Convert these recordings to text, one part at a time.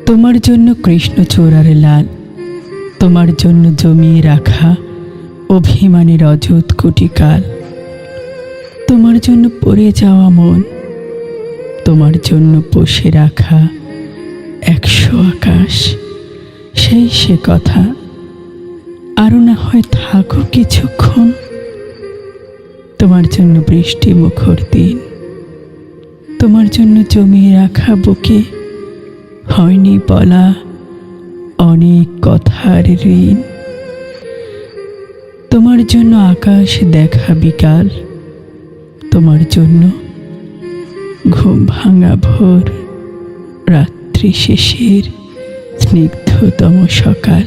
তোমার জন্য কৃষ্ণচূড়ার লাল, তোমার জন্য জমিয়ে রাখা অভিমানের অযুত কোটিকাল, তোমার জন্য পড়ে যাওয়া মন, তোমার জন্য পোষে রাখা 100 আকাশ। সেই সে কথা, আরো না হয় থাকো কিছুক্ষণ। তোমার জন্য বৃষ্টি মুখর দিন, তোমার জন্য জমিয়ে রাখা বুকে হয়নি বলা অনেক কথার ঋণ। তোমার জন্য আকাশ দেখা বিকাল, তোমার জন্য ঘুম ভাঙা ভোর, রাত্রি শেষের স্নিগ্ধতম সকাল।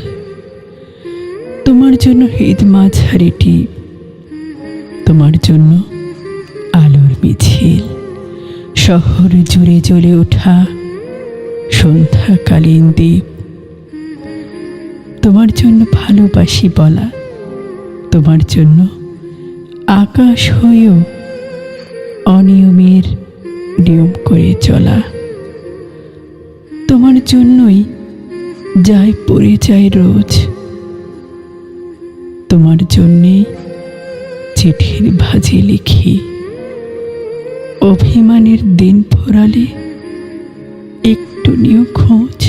তোমার জন্য ঈদ মাঝারি টিপ, তোমার জন্য আলোর মিছিল, শহর জুড়ে জ্বলে ওঠা সন্ধ্যাকালীন দ্বীপ। তোমার জন্য ভালোবাসি বলা, তোমার জন্য আকাশ হয়েও অনিয়মের নিয়ম করে চলা। তোমার জন্যই যায় পড়ে যায় রোজ, তোমার জন্যে চিঠির ভাঁজে লিখি অভিমানের দিন ফোরালে একটু নিও খোঁজ।